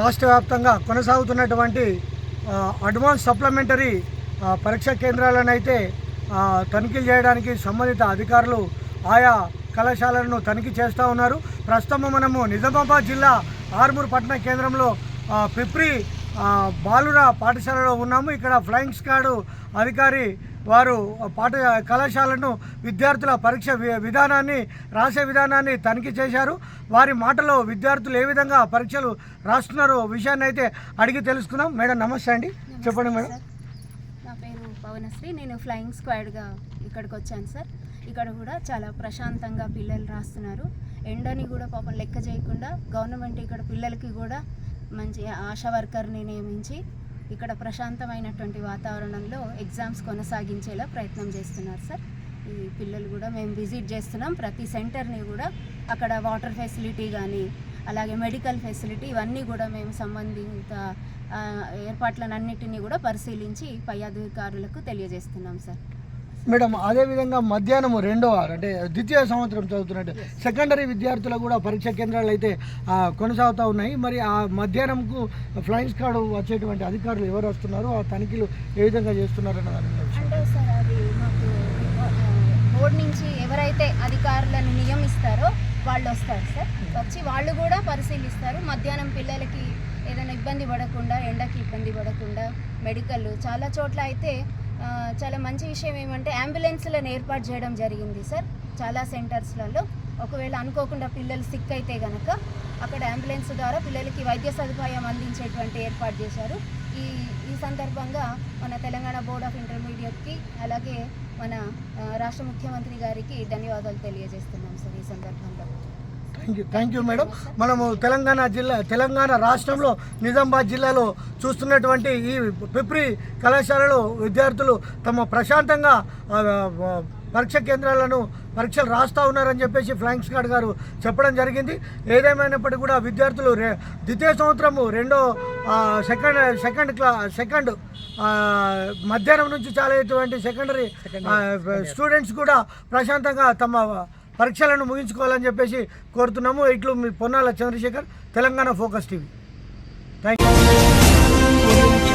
రాష్ట్ర వ్యాప్తంగా కొనసాగుతున్నటువంటి అడ్వాన్స్ సప్లిమెంటరీ పరీక్షా కేంద్రాలను అయితే తనిఖీలు చేయడానికి సంబంధిత అధికారులు ఆయా కళాశాలలను తనిఖీ చేస్తూ ఉన్నారు. ప్రస్తుతం మనము నిజామాబాద్ జిల్లా ఆర్మూర్ పట్టణ కేంద్రంలో పిప్రి బాలుర పాఠశాలలో ఉన్నాము. ఇక్కడ ఫ్లయింగ్ స్క్వాడ్ అధికారి వారు కళాశాలను విద్యార్థుల పరీక్ష విధానాన్ని రాసే విధానాన్ని తనిఖీ చేశారు. వారి మాటలో విద్యార్థులు ఏ విధంగా పరీక్షలు రాస్తున్నారో విషయాన్ని అయితే అడిగి తెలుసుకుందాం. మేడం నమస్తే అండి, చెప్పండి మేడం. నా పేరు పవనశ్రీ, నేను ఫ్లయింగ్ స్క్వాడ్గా ఇక్కడికి వచ్చాను సార్. ఇక్కడ కూడా చాలా ప్రశాంతంగా పిల్లలు రాస్తున్నారు. ఎండని కూడా పాపం లెక్క చేయకుండా గవర్నమెంట్ ఇక్కడ పిల్లలకి కూడా మంచి ఆశా వర్కర్ని నియమించి ఇక్కడ ప్రశాంతమైనటువంటి వాతావరణంలో ఎగ్జామ్స్ కొనసాగించేలా ప్రయత్నం చేస్తున్నారు సార్. ఈ పిల్లలు కూడా మేము విజిట్ చేస్తున్నాం ప్రతి సెంటర్ని కూడా. అక్కడ వాటర్ ఫెసిలిటీ కానీ అలాగే మెడికల్ ఫెసిలిటీ ఇవన్నీ కూడా మేము సంబంధిత ఏర్పాట్లన్నిటినీ కూడా పరిశీలించి పై అధికారులకు తెలియజేస్తున్నాం సార్. మేడం, అదేవిధంగా మధ్యాహ్నం అంటే ద్వితీయ సంవత్సరం చదువుతున్నట్టు సెకండరీ విద్యార్థులకు కూడా పరీక్షా కేంద్రాలు అయితే కొనసాగుతూ ఉన్నాయి. మరి ఆ మధ్యాహ్నంకు ఫ్లయింగ్ స్క్వాడ్ వచ్చేటువంటి అధికారులు ఎవరు వస్తున్నారు, ఆ తనిఖీలు ఏ విధంగా చేస్తున్నారు అంటే సార్ అది మాకు బోర్డు నుంచి ఎవరైతే అధికారులను నియమిస్తారో వాళ్ళు వస్తారు సార్. వచ్చి వాళ్ళు కూడా పరిశీలిస్తారు. మధ్యాహ్నం పిల్లలకి ఏదైనా ఇబ్బంది పడకుండా, ఎండకి ఇబ్బంది పడకుండా మెడికల్ చాలా చోట్ల అయితే చాలా మంచి విషయం ఏమంటే అంబులెన్స్లను ఏర్పాటు చేయడం జరిగింది సార్. చాలా సెంటర్స్లలో ఒకవేళ అనుకోకుండా పిల్లలు సిక్ అయితే కనుక అక్కడ అంబులెన్స్ ద్వారా పిల్లలకి వైద్య సదుపాయం అందించేటువంటి ఏర్పాటు చేశారు. ఈ సందర్భంగా మన తెలంగాణ బోర్డ్ ఆఫ్ ఇంటర్మీడియట్కి అలాగే మన రాష్ట్ర ముఖ్యమంత్రి గారికి ధన్యవాదాలు తెలియజేస్తున్నాం సార్ ఈ సందర్భంలో. Thank you madam. మనము తెలంగాణ రాష్ట్రంలో నిజామాబాద్ జిల్లాలో చూస్తున్నటువంటి ఈ పిప్రి కళాశాలలో విద్యార్థులు తమ ప్రశాంతంగా పరీక్ష కేంద్రాలను పరీక్షలు రాస్తూ ఉన్నారని చెప్పేసి ఫ్లయింగ్ స్క్వాడ్ గారు చెప్పడం జరిగింది. ఏదేమైనప్పటికీ కూడా విద్యార్థులు ద్వితీయ సంవత్సరము సెకండ్ మధ్యాహ్నం నుంచి చాలేటువంటి సెకండరీ స్టూడెంట్స్ కూడా ప్రశాంతంగా తమ పరీక్షలను ముగించుకోవాలని చెప్పేసి కోరుతున్నాము. ఇట్లు మీ Ponnala Chandrasekhar, Telangana focus TV. Thank you.